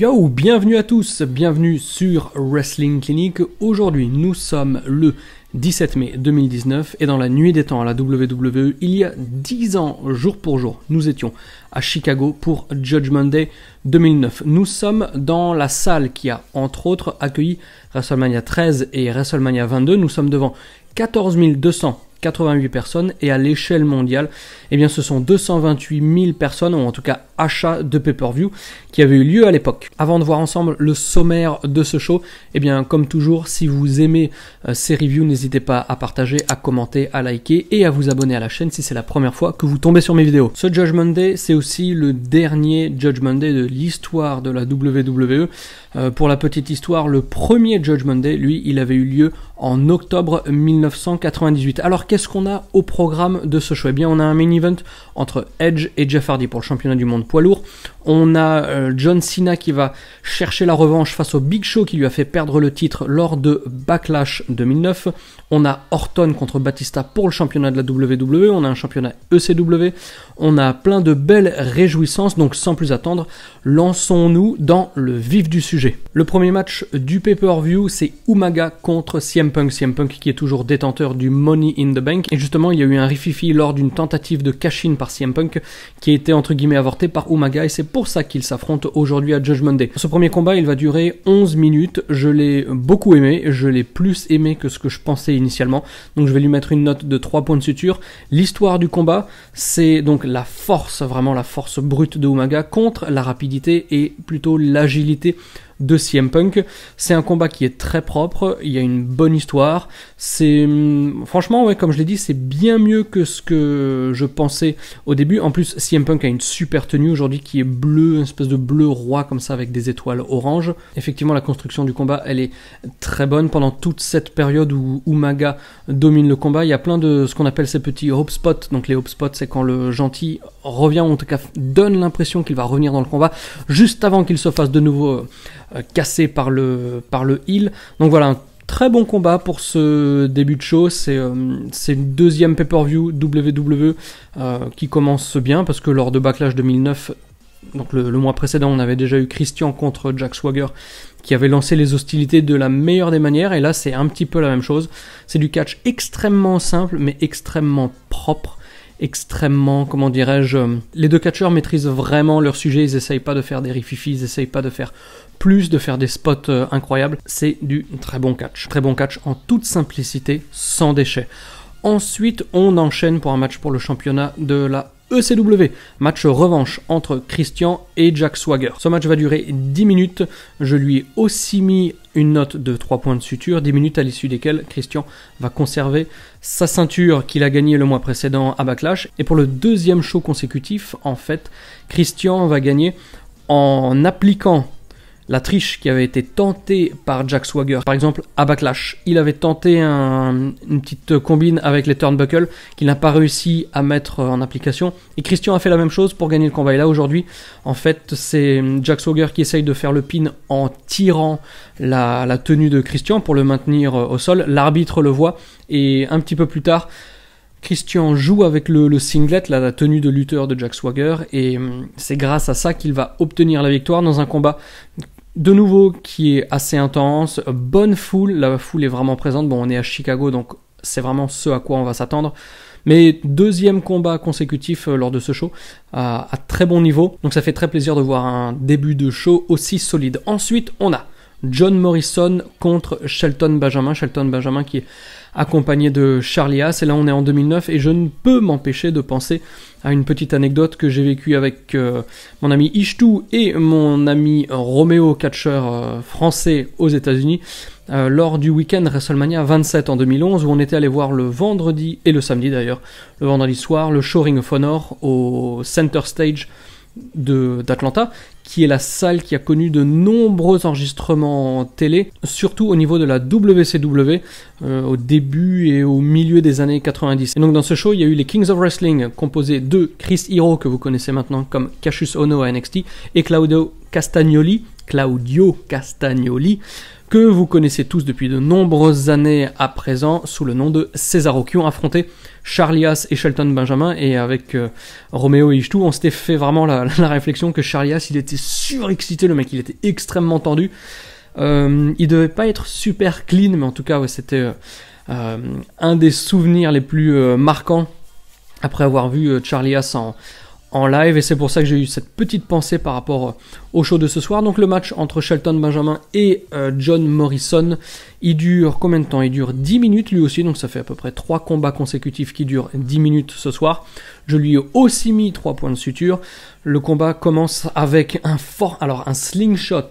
Yo, bienvenue à tous, bienvenue sur Wrestling Clinic. Aujourd'hui, nous sommes le 17 mai 2019 et dans la nuit des temps à la WWE, il y a 10 ans, jour pour jour, nous étions à Chicago pour Judgment Day 2009. Nous sommes dans la salle qui a entre autres accueilli WrestleMania 13 et WrestleMania 22. Nous sommes devant 14 288 personnes et à l'échelle mondiale, eh bien ce sont 228 000 personnes, ou en tout cas achats de pay-per-view qui avaient eu lieu à l'époque. Avant de voir ensemble le sommaire de ce show, eh bien comme toujours, si vous aimez ces reviews, n'hésitez pas à partager, à commenter, à liker et à vous abonner à la chaîne si c'est la première fois que vous tombez sur mes vidéos. Ce Judgment Day, c'est aussi le dernier Judgment Day de l'histoire de la WWE. Pour la petite histoire, le premier Judgment Day, lui, il avait eu lieu en octobre 1998. Alors qu'est-ce qu'on a au programme de ce show? Eh bien, on a un main event entre Edge et Jeff Hardy pour le championnat du monde poids lourd. On a John Cena qui va chercher la revanche face au Big Show qui lui a fait perdre le titre lors de Backlash 2009. On a Orton contre Batista pour le championnat de la WWE. On a un championnat ECW. On a plein de belles réjouissances. Donc sans plus attendre, lançons-nous dans le vif du sujet. Le premier match du pay-per-view, c'est Umaga contre CM Punk. CM Punk qui est toujours détenteur du Money in the Bank. Et justement, il y a eu un rififi lors d'une tentative de cash-in par CM Punk qui a été entre guillemets avorté par Umaga. Et c'est pour ça qu'il s'affronte aujourd'hui à Judgment Day. Ce premier combat, il va durer 11 minutes. Je l'ai beaucoup aimé. Je l'ai plus aimé que ce que je pensais initialement. Donc je vais lui mettre une note de 3 points de suture. L'histoire du combat, c'est donc la force, vraiment la force brute de Umaga contre la rapidité et plutôt l'agilité de CM Punk. C'est un combat qui est très propre, il y a une bonne histoire, c'est franchement, ouais, comme je l'ai dit, c'est bien mieux que ce que je pensais au début. En plus, CM Punk a une super tenue aujourd'hui qui est bleue, une espèce de bleu roi comme ça avec des étoiles orange. Effectivement, la construction du combat, elle est très bonne pendant toute cette période où Umaga domine le combat. Il y a plein de ce qu'on appelle ces petits hope spots. Donc les hope spots, c'est quand le gentil revient, ou en tout cas donne l'impression qu'il va revenir dans le combat juste avant qu'il se fasse de nouveau cassé par le heel. Donc voilà, un très bon combat pour ce début de show. C'est le deuxième pay-per-view WWE qui commence bien, parce que lors de Backlash 2009, donc le mois précédent, on avait déjà eu Christian contre Jack Swagger qui avait lancé les hostilités de la meilleure des manières, et là c'est un petit peu la même chose. C'est du catch extrêmement simple mais extrêmement propre, extrêmement, comment dirais-je, les deux catcheurs maîtrisent vraiment leur sujet. Ils essayent pas de faire des rififis, ils essayent pas de faire de faire des spots incroyables. C'est du très bon catch en toute simplicité, sans déchets. Ensuite, on enchaîne pour un match pour le championnat de la ECW, match revanche entre Christian et Jack Swagger. Ce match va durer 10 minutes, je lui ai aussi mis une note de 3 points de suture, 10 minutes à l'issue desquelles Christian va conserver sa ceinture qu'il a gagnée le mois précédent à Backlash. Et pour le deuxième show consécutif, en fait, Christian va gagner en appliquant la triche qui avait été tentée par Jack Swagger. Par exemple, à Backlash, il avait tenté une petite combine avec les turnbuckles qu'il n'a pas réussi à mettre en application. Et Christian a fait la même chose pour gagner le combat. Et là, aujourd'hui, en fait, c'est Jack Swagger qui essaye de faire le pin en tirant la tenue de Christian pour le maintenir au sol. L'arbitre le voit et un petit peu plus tard, Christian joue avec le singlet, la tenue de lutteur de Jack Swagger, et c'est grâce à ça qu'il va obtenir la victoire dans un combat de nouveau qui est assez intense, bonne foule, la foule est vraiment présente. Bon, on est à Chicago, donc c'est vraiment ce à quoi on va s'attendre. Mais deuxième combat consécutif lors de ce show, à très bon niveau, donc ça fait très plaisir de voir un début de show aussi solide. Ensuite, on a John Morrison contre Shelton Benjamin qui est accompagné de Charlie Haas, et là on est en 2009 et je ne peux m'empêcher de penser à une petite anecdote que j'ai vécue avec mon ami Ishtou et mon ami Roméo, catcheur français aux États-Unis, lors du week-end WrestleMania 27 en 2011, où on était allé voir le vendredi et le samedi d'ailleurs, le vendredi soir, le show Ring of Honor au Center Stage d'Atlanta, qui est la salle qui a connu de nombreux enregistrements télé, surtout au niveau de la WCW, au début et au milieu des années 90. Et donc dans ce show, il y a eu les Kings of Wrestling, composés de Chris Hero, que vous connaissez maintenant comme Cassius Ohno à NXT, et Claudio Castagnoli, que vous connaissez tous depuis de nombreuses années à présent sous le nom de Cesaro, qui ont affronté Charlias et Shelton Benjamin. Et avec Romeo et Ishtu, on s'était fait vraiment la réflexion que Charlias, il était surexcité, le mec, il était extrêmement tendu. Il devait pas être super clean, mais en tout cas, ouais, c'était un des souvenirs les plus marquants après avoir vu Charlias en live, et c'est pour ça que j'ai eu cette petite pensée par rapport au show de ce soir. Donc le match entre Shelton Benjamin et John Morrison, il dure combien de temps? Il dure 10 minutes lui aussi, donc ça fait à peu près 3 combats consécutifs qui durent 10 minutes ce soir. Je lui ai aussi mis 3 points de suture. Le combat commence avec un slingshot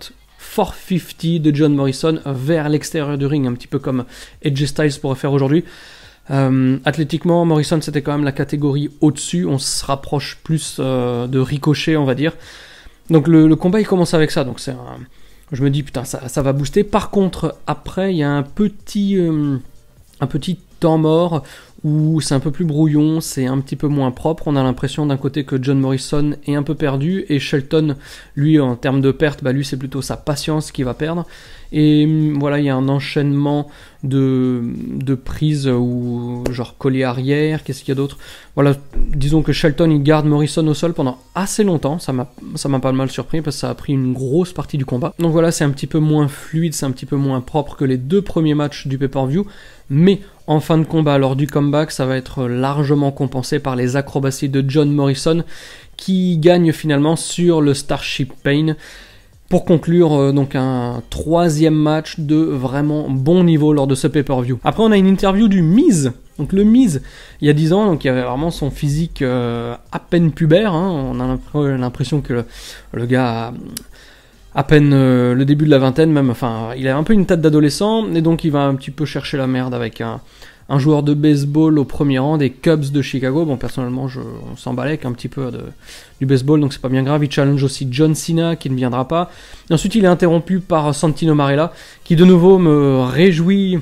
450 de John Morrison vers l'extérieur du ring, un petit peu comme AJ Styles pourrait faire aujourd'hui. Athlétiquement, Morrison c'était quand même la catégorie au-dessus, on se rapproche plus de Ricochet, on va dire. Donc le combat il commence avec ça, donc je me dis putain ça va booster. Par contre après il y a un petit temps mort où c'est un peu plus brouillon, c'est un petit peu moins propre. On a l'impression d'un côté que John Morrison est un peu perdu, et Shelton, lui, en termes de perte, lui c'est plutôt sa patience qui va perdre. Et voilà, il y a un enchaînement de prises ou genre collier arrière, qu'est-ce qu'il y a d'autre? Voilà, disons que Shelton il garde Morrison au sol pendant assez longtemps, ça m'a pas mal surpris parce que ça a pris une grosse partie du combat. Donc voilà, c'est un petit peu moins fluide, c'est un petit peu moins propre que les 2 premiers matchs du pay-per-view, mais en fin de combat, lors du comeback, ça va être largement compensé par les acrobaties de John Morrison qui gagne finalement sur le Starship Pain. Pour conclure donc un 3e match de vraiment bon niveau lors de ce pay-per-view. Après on a une interview du Miz. Donc le Miz, il y a 10 ans, donc il y avait vraiment son physique à peine pubère. On a l'impression que le gars a à peine le début de la vingtaine même. Enfin, il a un peu une tête d'adolescent, et donc il va un petit peu chercher la merde avec un joueur de baseball au premier rang des Cubs de Chicago. Bon, personnellement, on s'en balèque un petit peu du baseball, donc c'est pas bien grave. Il challenge aussi John Cena, qui ne viendra pas. Et ensuite, il est interrompu par Santino Marella, qui de nouveau me réjouit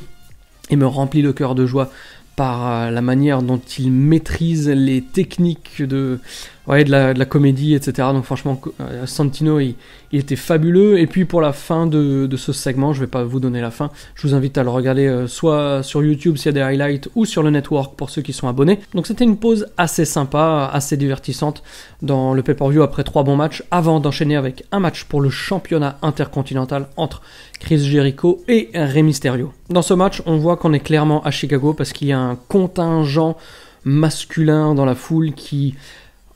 et me remplit le cœur de joie par la manière dont il maîtrise les techniques de la comédie, etc. Donc franchement, Santino, il était fabuleux. Et puis pour la fin de ce segment, je vais pas vous donner la fin, je vous invite à le regarder soit sur YouTube s'il y a des highlights, ou sur le network pour ceux qui sont abonnés. Donc c'était une pause assez sympa, assez divertissante dans le pay-per-view après 3 bons matchs, avant d'enchaîner avec un match pour le championnat intercontinental entre Chris Jericho et Rey Mysterio. Dans ce match, on voit qu'on est clairement à Chicago parce qu'il y a un contingent masculin dans la foule qui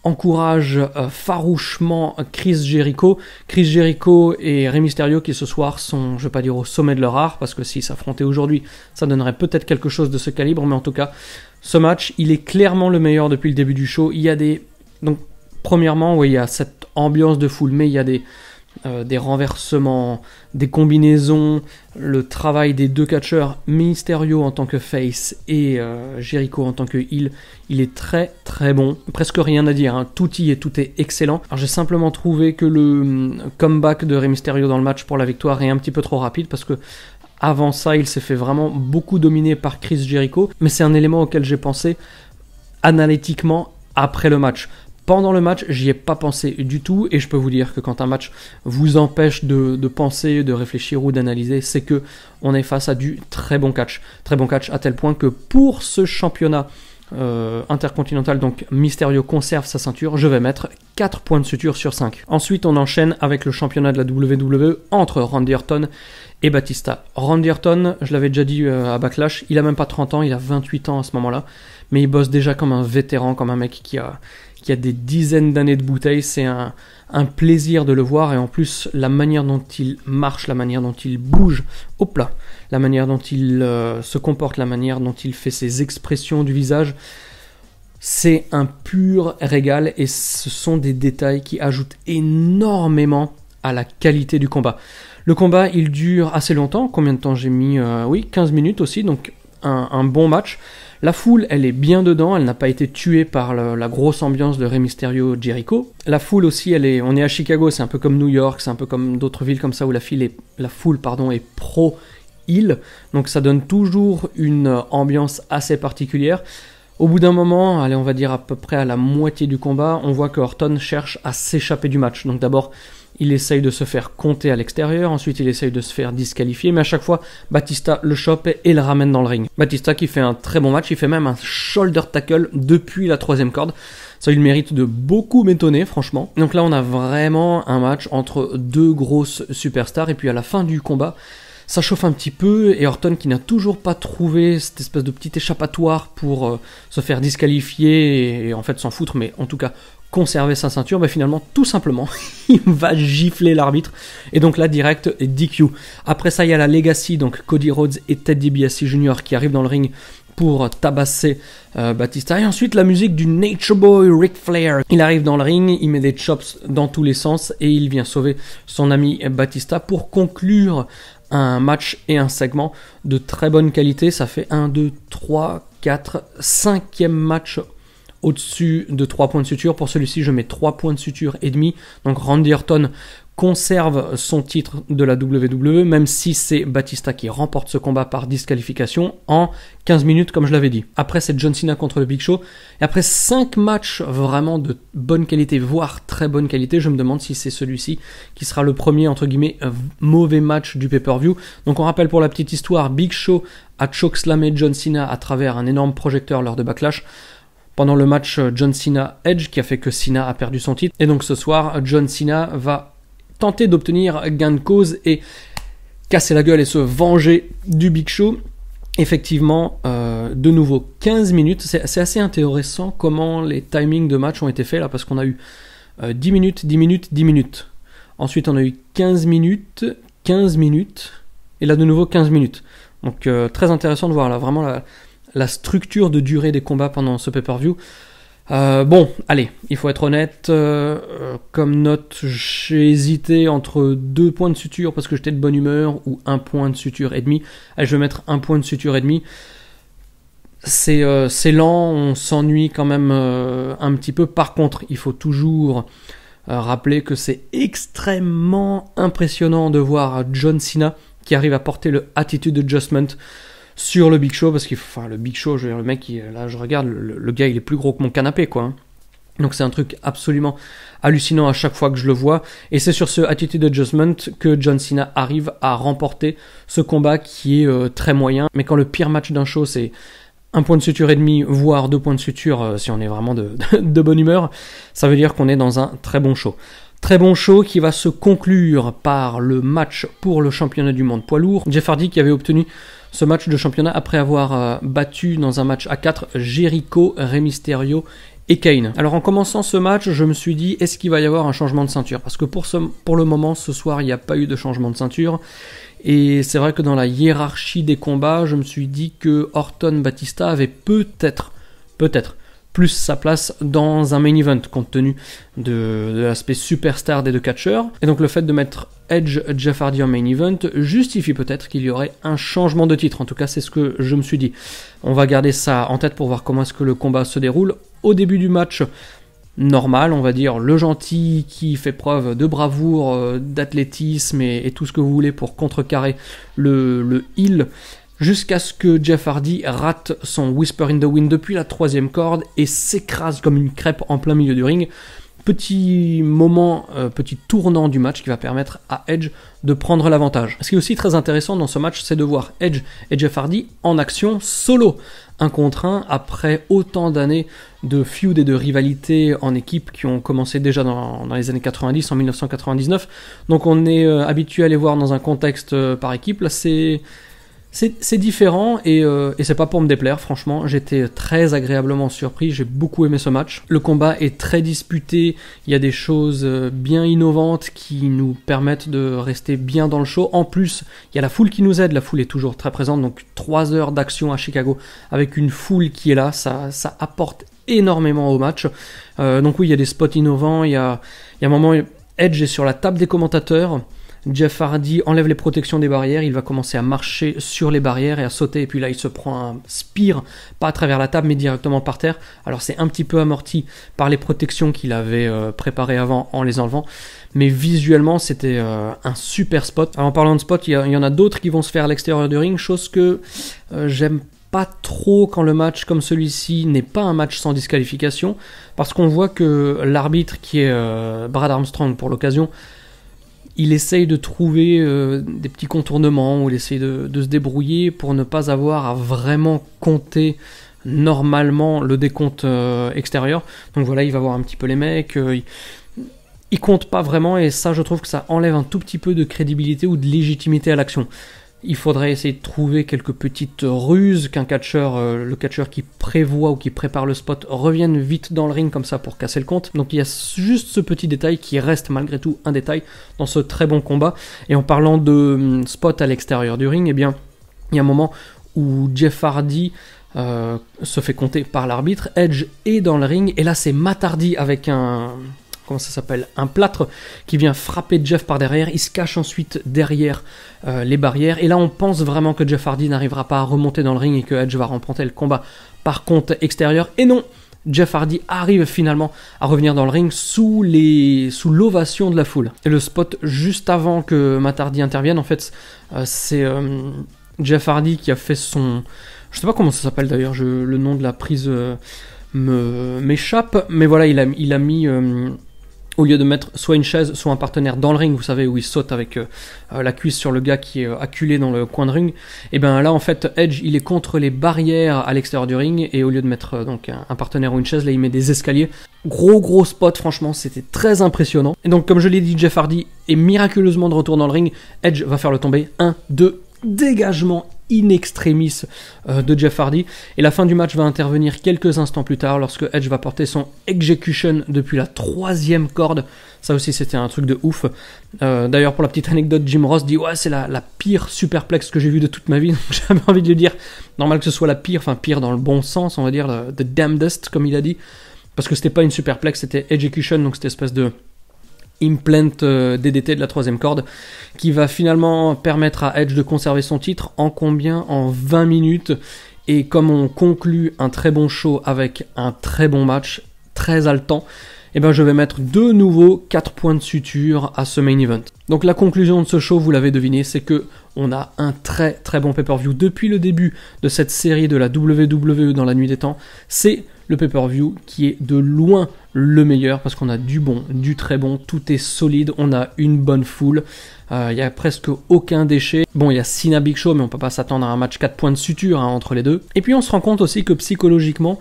encourage farouchement Chris Jericho. Chris Jericho et Rey Mysterio qui ce soir sont, je vais pas dire au sommet de leur art, parce que s'ils s'affrontaient aujourd'hui, ça donnerait peut-être quelque chose de ce calibre, mais en tout cas, ce match, il est clairement le meilleur depuis le début du show. Il y a donc, premièrement, il y a cette ambiance de foule, mais il y a des renversements, des combinaisons, le travail des 2 catcheurs, Mysterio en tant que face et Jericho en tant que heel, il est très très bon, presque rien à dire, tout est excellent. Alors j'ai simplement trouvé que le comeback de Rey Mysterio dans le match pour la victoire est un petit peu trop rapide, parce que avant ça il s'est fait vraiment beaucoup dominer par Chris Jericho, mais c'est un élément auquel j'ai pensé analytiquement après le match. Pendant le match, j'y ai pas pensé du tout, et je peux vous dire que quand un match vous empêche de penser, de réfléchir ou d'analyser, c'est que on est face à du très bon catch à tel point que pour ce championnat intercontinental, donc Mysterio conserve sa ceinture, je vais mettre 4 points de suture sur 5. Ensuite, on enchaîne avec le championnat de la WWE entre Randy Orton et Batista. Randy Orton, je l'avais déjà dit à Backlash, il a même pas 30 ans, il a 28 ans à ce moment-là, mais il bosse déjà comme un vétéran, comme un mec qui a des dizaines d'années de bouteilles. C'est un plaisir de le voir, et en plus la manière dont il marche, la manière dont il bouge, hop là, la manière dont il se comporte, la manière dont il fait ses expressions du visage, c'est un pur régal, et ce sont des détails qui ajoutent énormément à la qualité du combat. Le combat, il dure assez longtemps. Combien de temps j'ai mis 15 minutes aussi, donc un bon match. La foule, elle est bien dedans, elle n'a pas été tuée par la grosse ambiance de Rey Mysterio Jericho. La foule aussi, on est à Chicago, c'est un peu comme New York, c'est un peu comme d'autres villes comme ça où la foule est pro-heel, donc ça donne toujours une ambiance assez particulière. Au bout d'un moment, on va dire à peu près à la moitié du combat, on voit que Orton cherche à s'échapper du match. Donc d'abord, il essaye de se faire compter à l'extérieur, ensuite il essaye de se faire disqualifier, mais à chaque fois, Batista le chope et le ramène dans le ring. Batista qui fait un très bon match, il fait même un shoulder tackle depuis la 3e corde. Ça a eu le mérite de beaucoup m'étonner, franchement. Donc là, on a vraiment un match entre deux grosses superstars, et puis à la fin du combat, ça chauffe un petit peu, et Orton qui n'a toujours pas trouvé cette espèce de petit échappatoire pour se faire disqualifier et en fait s'en foutre, mais en tout cas conserver sa ceinture, bah finalement tout simplement il va gifler l'arbitre, et donc là direct DQ. Après ça il y a la Legacy, donc Cody Rhodes et Ted DiBiase Jr. qui arrivent dans le ring pour tabasser Batista, et ensuite la musique du Nature Boy Ric Flair. Il arrive dans le ring, il met des chops dans tous les sens et il vient sauver son ami Batista pour conclure un match et un segment de très bonne qualité. Ça fait 1, 2, 3, 4, 5e match au-dessus de 3 points de suture. Pour celui-ci, je mets 3 points de suture et demi. Donc Randy Orton conserve son titre de la WWE, même si c'est Batista qui remporte ce combat par disqualification en 15 minutes, comme je l'avais dit. Après, c'est John Cena contre le Big Show. Et après 5 matchs vraiment de bonne qualité, voire très bonne qualité, je me demande si c'est celui-ci qui sera le premier, entre guillemets, mauvais match du pay-per-view. Donc on rappelle pour la petite histoire, Big Show a chokeslamé John Cena à travers un énorme projecteur lors de Backlash pendant le match John Cena-Edge, qui a fait que Cena a perdu son titre. Et donc ce soir, John Cena va tenter d'obtenir gain de cause et casser la gueule et se venger du Big Show. Effectivement, de nouveau 15 minutes. C'est assez intéressant comment les timings de match ont été faits là, parce qu'on a eu 10 minutes, 10 minutes, 10 minutes. Ensuite, on a eu 15 minutes, 15 minutes, et là de nouveau 15 minutes. Donc très intéressant de voir là vraiment la structure de durée des combats pendant ce pay-per-view. Bon, allez, il faut être honnête, comme note, j'ai hésité entre 2 points de suture parce que j'étais de bonne humeur, ou 1 point de suture et demi. Allez, je vais mettre 1 point de suture et demi. C'est lent, on s'ennuie quand même un petit peu. Par contre, il faut toujours rappeler que c'est extrêmement impressionnant de voir John Cena qui arrive à porter le Attitude Adjustment sur le Big Show, parce que le Big Show, je veux dire, le mec, là je regarde, le gars il est plus gros que mon canapé, quoi. Hein. Donc c'est un truc absolument hallucinant à chaque fois que je le vois, et c'est sur ce Attitude Adjustment que John Cena arrive à remporter ce combat qui est très moyen. Mais quand le pire match d'un show c'est 1 point de suture et demi, voire 2 points de suture, si on est vraiment de bonne humeur, ça veut dire qu'on est dans un très bon show. Très bon show qui va se conclure par le match pour le championnat du monde poids lourd. Jeff Hardy qui avait obtenu ce match de championnat après avoir battu dans un match à 4 Jericho, Rey Mysterio et Kane. Alors en commençant ce match, je me suis dit, est-ce qu'il va y avoir un changement de ceinture? Parce que pour le moment, ce soir, il n'y a pas eu de changement de ceinture. Et c'est vrai que dans la hiérarchie des combats, je me suis dit que Orton-Batista avait peut-être plus sa place dans un main event, compte tenu de l'aspect superstar des deux catcheurs. Et donc le fait de mettre Edge, Jeff Hardy en main event justifie peut-être qu'il y aurait un changement de titre. En tout cas, c'est ce que je me suis dit. On va garder ça en tête pour voir comment est-ce que le combat se déroule. Au début du match, normal, on va dire, le gentil qui fait preuve de bravoure, d'athlétisme et tout ce que vous voulez pour contrecarrer le heel, jusqu'à ce que Jeff Hardy rate son Whisper in the Wind depuis la 3e corde et s'écrase comme une crêpe en plein milieu du ring. Petit moment, petit tournant du match qui va permettre à Edge de prendre l'avantage. Ce qui est aussi très intéressant dans ce match, c'est de voir Edge et Jeff Hardy en action solo, 1 contre 1, après autant d'années de feud et de rivalité en équipe qui ont commencé déjà dans les années 90, en 1999. Donc on est habitué à les voir dans un contexte par équipe. Là, c'est différent et c'est pas pour me déplaire, franchement, j'étais très agréablement surpris, j'ai beaucoup aimé ce match. Le combat est très disputé, il y a des choses bien innovantes qui nous permettent de rester bien dans le show. En plus, il y a la foule qui nous aide, la foule est toujours très présente, donc 3 heures d'action à Chicago avec une foule qui est là, ça apporte énormément au match. Donc oui, il y a des spots innovants, il y a un moment, Edge est sur la table des commentateurs, Jeff Hardy enlève les protections des barrières, il va commencer à marcher sur les barrières et à sauter, et puis là il se prend un spear, pas à travers la table mais directement par terre. Alors c'est un petit peu amorti par les protections qu'il avait préparées avant en les enlevant, mais visuellement c'était un super spot. Alors, en parlant de spot, il y en a d'autres qui vont se faire à l'extérieur du ring, chose que j'aime pas trop quand le match comme celui-ci n'est pas un match sans disqualification, parce qu'on voit que l'arbitre qui est Brad Armstrong pour l'occasion il essaye de trouver des petits contournements, ou il essaye de se débrouiller pour ne pas avoir à vraiment compter normalement le décompte extérieur. Donc voilà, il va voir un petit peu les mecs, il compte pas vraiment, et ça je trouve que ça enlève un tout petit peu de crédibilité ou de légitimité à l'action. Il faudrait essayer de trouver quelques petites ruses, qu'un catcheur, le catcheur qui prévoit ou qui prépare le spot revienne vite dans le ring comme ça pour casser le compte. Donc il y a juste ce petit détail qui reste malgré tout un détail dans ce très bon combat. Et en parlant de spot à l'extérieur du ring, eh bien il y a un moment où Jeff Hardy se fait compter par l'arbitre, Edge est dans le ring, et là c'est Matt Hardy avec un plâtre qui vient frapper Jeff par derrière. Il se cache ensuite derrière les barrières, et là on pense vraiment que Jeff Hardy n'arrivera pas à remonter dans le ring et que Edge va remporter le combat par compte extérieur, et non, Jeff Hardy arrive finalement à revenir dans le ring sous l'ovation de la foule. Et le spot juste avant que Matt Hardy intervienne, en fait c'est Jeff Hardy qui a fait son... Je sais pas comment ça s'appelle d'ailleurs, le nom de la prise m'échappe, mais voilà, il a mis... au lieu de mettre soit une chaise, soit un partenaire dans le ring, vous savez, où il saute avec la cuisse sur le gars qui est acculé dans le coin de ring, et bien là en fait Edge il est contre les barrières à l'extérieur du ring, et au lieu de mettre donc un partenaire ou une chaise, là il met des escaliers. Gros spot, franchement c'était très impressionnant. Et donc comme je l'ai dit, Jeff Hardy est miraculeusement de retour dans le ring. Edge va faire le tomber, 1, 2, dégagement in extremis de Jeff Hardy, et la fin du match va intervenir quelques instants plus tard lorsque Edge va porter son execution depuis la 3e corde. Ça aussi c'était un truc de ouf. D'ailleurs pour la petite anecdote, Jim Ross dit ouais c'est la pire superplex que j'ai vue de toute ma vie, donc j'avais envie de lui dire normal que ce soit la pire, enfin pire dans le bon sens on va dire, the damnedest comme il a dit, parce que c'était pas une superplex, c'était execution, donc cette espèce de implant DDT de la 3e corde qui va finalement permettre à Edge de conserver son titre en combien? En 20 minutes. Et comme on conclut un très bon show avec un très bon match, très haletant, et ben je vais mettre de nouveau 4 points de suture à ce main event. Donc la conclusion de ce show, vous l'avez deviné, c'est que on a un très bon pay-per-view depuis le début de cette série de la WWE dans la nuit des temps. C'est le pay-per-view qui est de loin le meilleur, parce qu'on a du bon, du très bon, tout est solide, on a une bonne foule, il y a presque aucun déchet. Bon, il y a Cena Big Show, mais on peut pas s'attendre à un match 4 points de suture entre les deux. Et puis on se rend compte aussi que psychologiquement,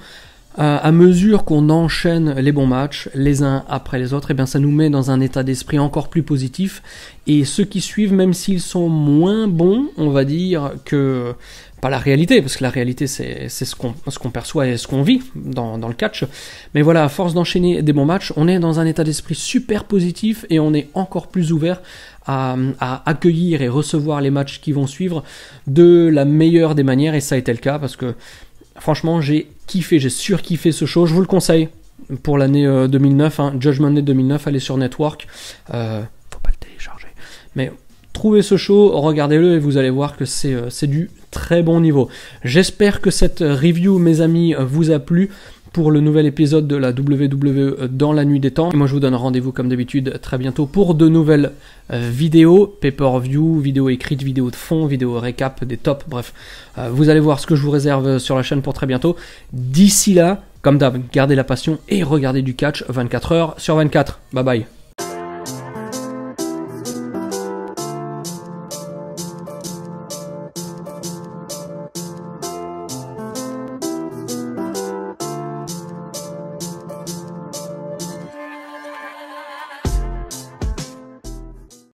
à mesure qu'on enchaîne les bons matchs, les uns après les autres, et bien ça nous met dans un état d'esprit encore plus positif, et ceux qui suivent, même s'ils sont moins bons, on va dire que... Pas la réalité, parce que la réalité c'est ce qu'on perçoit et ce qu'on vit dans le catch, mais voilà, à force d'enchaîner des bons matchs, on est dans un état d'esprit super positif, et on est encore plus ouvert à accueillir et recevoir les matchs qui vont suivre de la meilleure des manières, et ça a été le cas, parce que franchement j'ai surkiffé ce show, je vous le conseille pour l'année 2009, Judgment Day 2009, allez sur Network, faut pas le télécharger, mais trouvez ce show, regardez-le, et vous allez voir que c'est du très bon niveau. J'espère que cette review, mes amis, vous a plu pour le nouvel épisode de la WWE dans la nuit des temps. Et moi je vous donne rendez-vous comme d'habitude très bientôt pour de nouvelles vidéos, pay-per-view, vidéos écrites, vidéos de fond, vidéos récap, des tops, bref. Vous allez voir ce que je vous réserve sur la chaîne pour très bientôt. D'ici là, comme d'hab, gardez la passion et regardez du catch 24 heures sur 24. Bye bye.